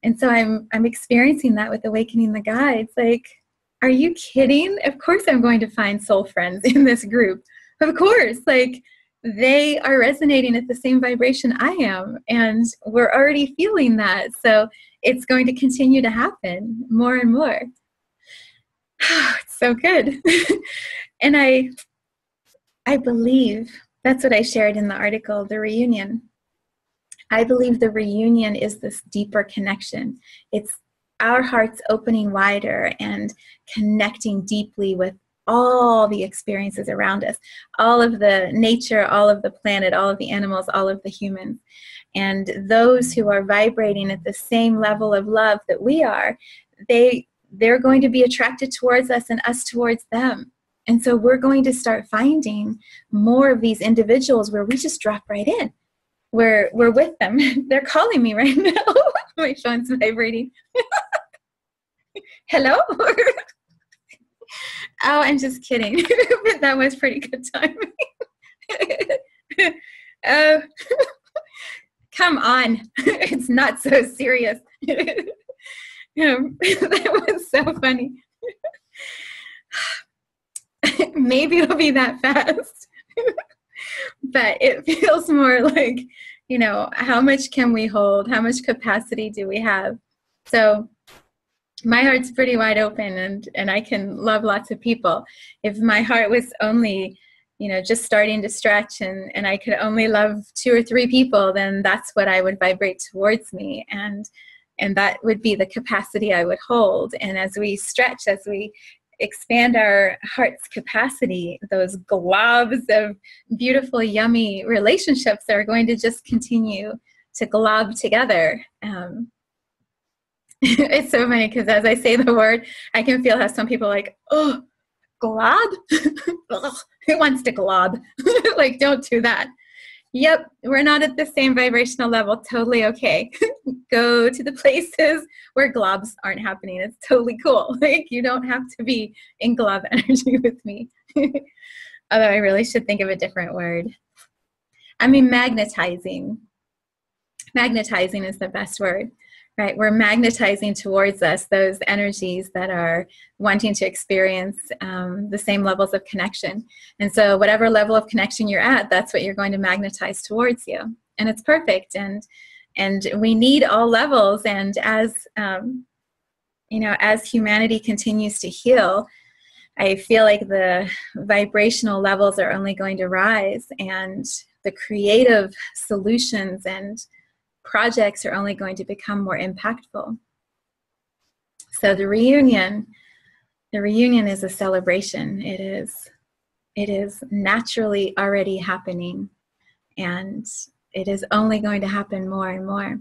[SPEAKER 2] And so I'm experiencing that with Awakening the Guides. Are you kidding? Of course I'm going to find soul friends in this group. Of course. They are resonating at the same vibration I am, and we're already feeling that. So it's going to continue to happen more and more. It's so good. And I believe, that's what I shared in the article, the reunion. I believe the reunion is this deeper connection. It's our hearts opening wider and connecting deeply with all the experiences around us, all of the nature, all of the planet, all of the animals, all of the humans. And those who are vibrating at the same level of love that we are, they're going to be attracted towards us and us towards them. And so we're going to start finding more of these individuals where we just drop right in. We're with them. They're calling me right now. My phone's vibrating. Hello? Oh, I'm just kidding. But that was pretty good timing. Come on. It's not so serious. That was so funny. Maybe it'll be that fast. But it feels more like, you know, how much can we hold? How much capacity do we have? So my heart's pretty wide open, and I can love lots of people. If my heart was only, you know, just starting to stretch and I could only love 2 or 3 people, then that's what I would vibrate towards me. And that would be the capacity I would hold. And as we stretch, as we expand our heart's capacity, those globs of beautiful, yummy relationships are going to just continue to glob together. It's so funny because as I say the word, I can feel how some people are like, oh, glob? Who wants to glob? Like, don't do that. Yep, we're not at the same vibrational level. Totally okay. Go to the places where globs aren't happening. It's totally cool. Like, you don't have to be in glob energy with me. Although I really should think of a different word. I mean, magnetizing. Magnetizing is the best word, right? We're magnetizing towards us those energies that are wanting to experience the same levels of connection. And so whatever level of connection you're at, that's what you're going to magnetize towards you. And it's perfect. And we need all levels. And as, you know, as humanity continues to heal, I feel like the vibrational levels are only going to rise, and the creative solutions and projects are only going to become more impactful. So the reunion is a celebration. It is naturally already happening, and it is only going to happen more and more.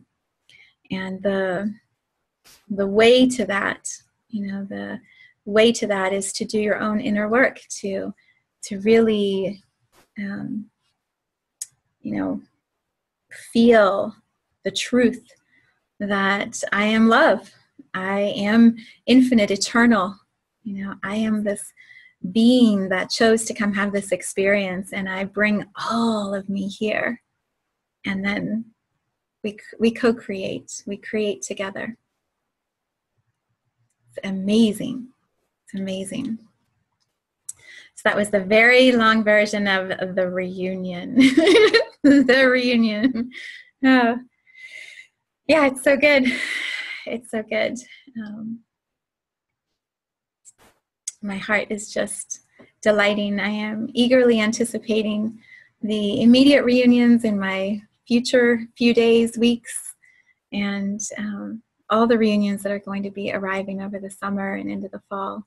[SPEAKER 2] And the way to that, you know, the way to that is to do your own inner work, to really, you know, feel the truth that I am love. I am infinite, eternal. You know, I am this being that chose to come have this experience, and I bring all of me here. And then we co-create. We create together. It's amazing. It's amazing. So that was the very long version of the reunion. The reunion. Oh. Yeah, it's so good. It's so good. My heart is just delighting. I am eagerly anticipating the immediate reunions in my future few days, weeks, and all the reunions that are going to be arriving over the summer and into the fall.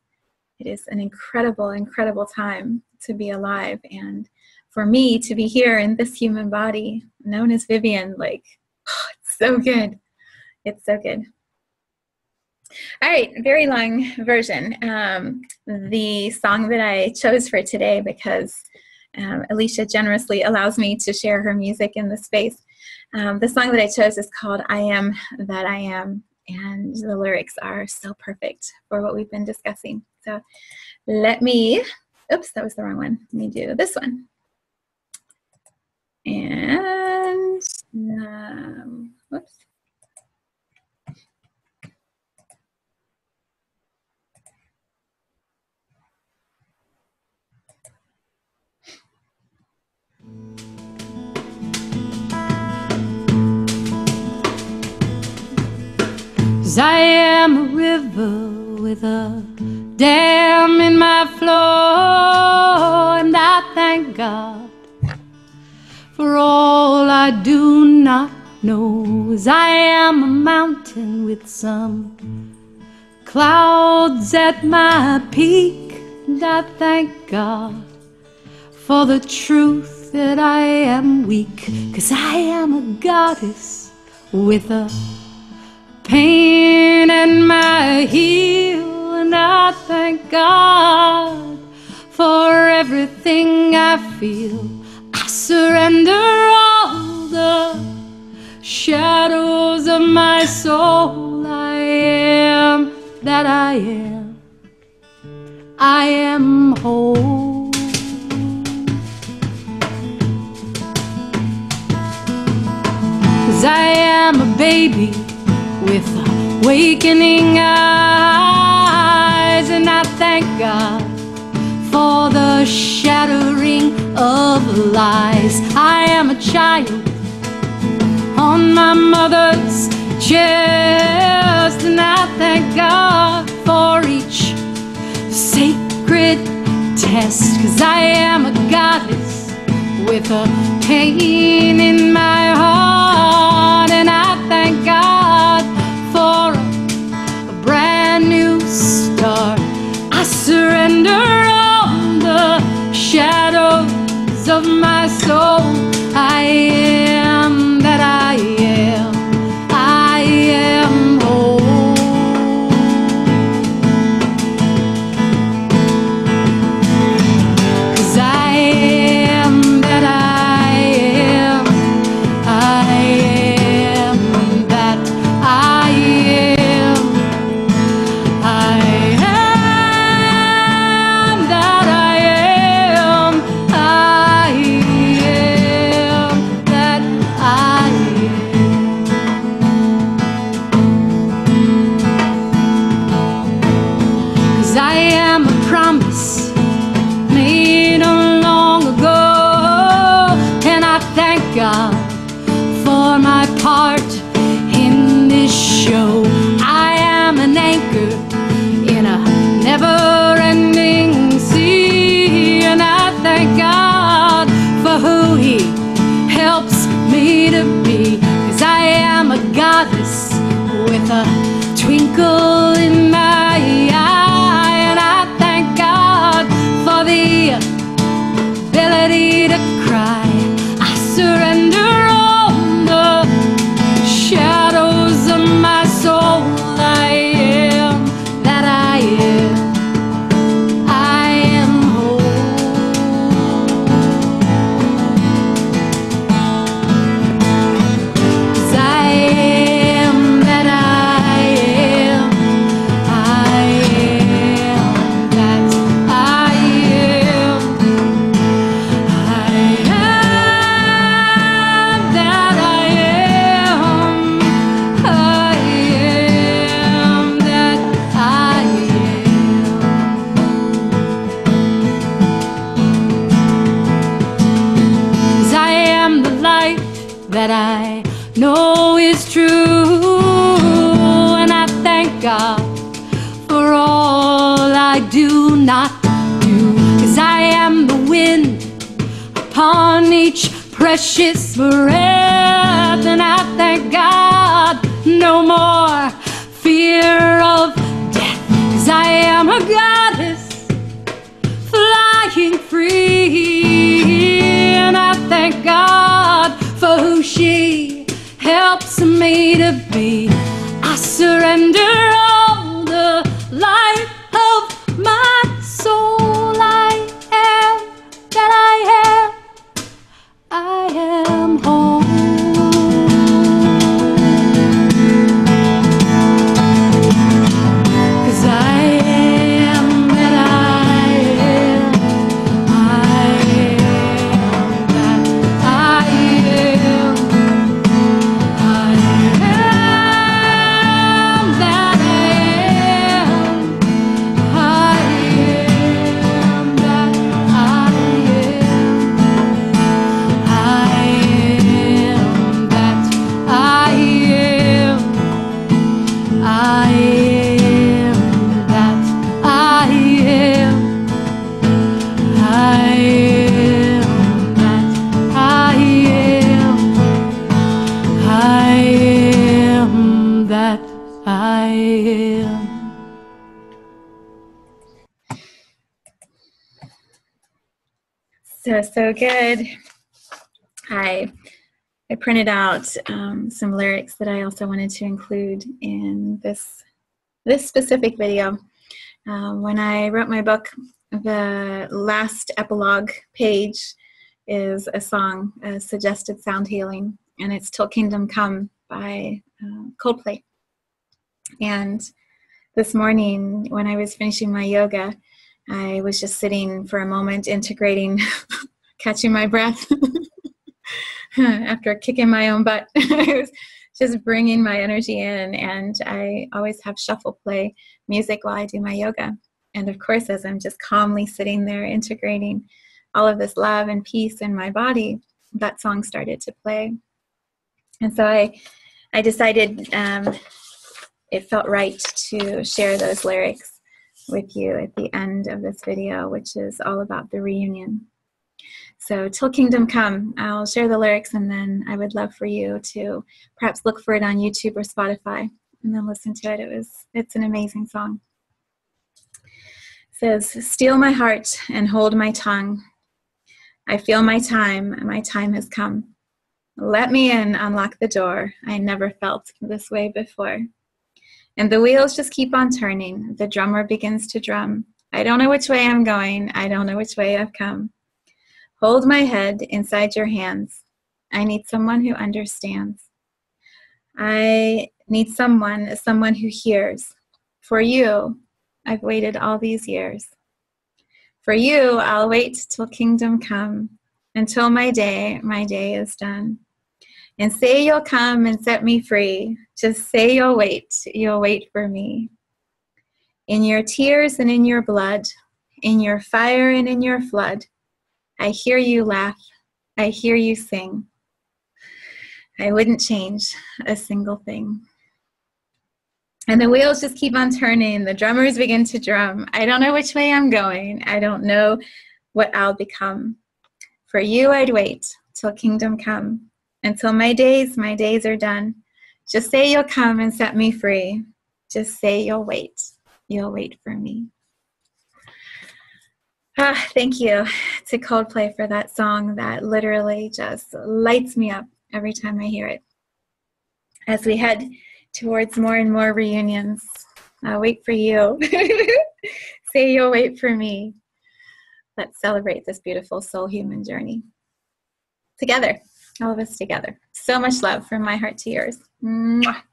[SPEAKER 2] It is an incredible, incredible time to be alive, and for me to be here in this human body known as Vivian. Like, oh, it's so good. It's so good. All right, very long version. The song that I chose for today, because Alicia generously allows me to share her music in the space. The song that I chose is called I Am That I Am, and the lyrics are so perfect for what we've been discussing. So let me, oops, that was the wrong one. Let me do this one. And, whoops.
[SPEAKER 1] I am a river with a dam in my flow, and I thank God for all I do not know. As I am a mountain with some clouds at my peak, and I thank God for the truth that I am weak, 'cause I am a goddess with a pain in my heel, and I thank God for everything I feel. I surrender all the shadows of my soul. I am that I am. I am whole. 'Cause I am a baby with awakening eyes, and I thank God for the shattering of lies. I am a child on my mother's chest, and I thank God for each sacred test. 'Cause I am a goddess with a pain in my heart, and I thank God for a brand new start. I surrender all the shadows of my soul. I am that I am. I am whole. 'Cause I am that I am. I am that I am. I am that I am. I am that I am. 'Cause I am a promise made long ago, and I thank God for my part in this show. I am an anchor in a never-ending sea, and I thank God for who He helps me to be. 'Cause I am a goddess with a twinkle in my eye, and I thank God for the ability to cry. I surrender all the shadows of my soul. I am that I am. I am whole. 'Cause I am that I am. I am that I am. I am that I am. I am that I am. 'Cause I am the light that I know is true, and I thank God for all I do not do. 'Cause I am the wind upon each precious breath, and I thank God no more fear of death. 'Cause I am a goddess flying free, and I thank God for who she helps me to be. I surrender all the light of my soul. I am that I am. I am whole. 'Cause I am that I am. I am that I am. I am that I am.
[SPEAKER 2] So good. I printed out some lyrics that I also wanted to include in this specific video. When I wrote my book, the last epilogue page is a song, a suggested sound healing, and it's Till Kingdom Come by Coldplay. And this morning when I was finishing my yoga, I was just sitting for a moment, integrating, catching my breath after kicking my own butt. I was just bringing my energy in, and I always have shuffle play music while I do my yoga. And of course, as I'm just calmly sitting there integrating all of this love and peace in my body, that song started to play. And so I decided it felt right to share those lyrics with you at the end of this video, which is all about the reunion. So Till Kingdom Come, I'll share the lyrics, and then I would love for you to perhaps look for it on YouTube or Spotify and then listen to it. It's an amazing song. It says, steal my heart and hold my tongue. I feel my time has come. Let me in, unlock the door. I never felt this way before. And the wheels just keep on turning. The drummer begins to drum. I don't know which way I'm going. I don't know which way I've come. Hold my head inside your hands. I need someone who understands. I need someone who hears. For you, I've waited all these years. For you, I'll wait till kingdom come, until my day is done. And say you'll come and set me free. Just say you'll wait for me. In your tears and in your blood, in your fire and in your flood, I hear you laugh, I hear you sing. I wouldn't change a single thing. And the wheels just keep on turning. The drummers begin to drum. I don't know which way I'm going. I don't know what I'll become. For you, I'd wait till kingdom come. Until my days are done. Just say you'll come and set me free. Just say you'll wait for me. Thank you to Coldplay for that song that literally just lights me up every time I hear it. As we head towards more and more reunions, I'll wait for you. Say you'll wait for me. Let's celebrate this beautiful soul human journey. Together, all of us together. So much love from my heart to yours. Mwah.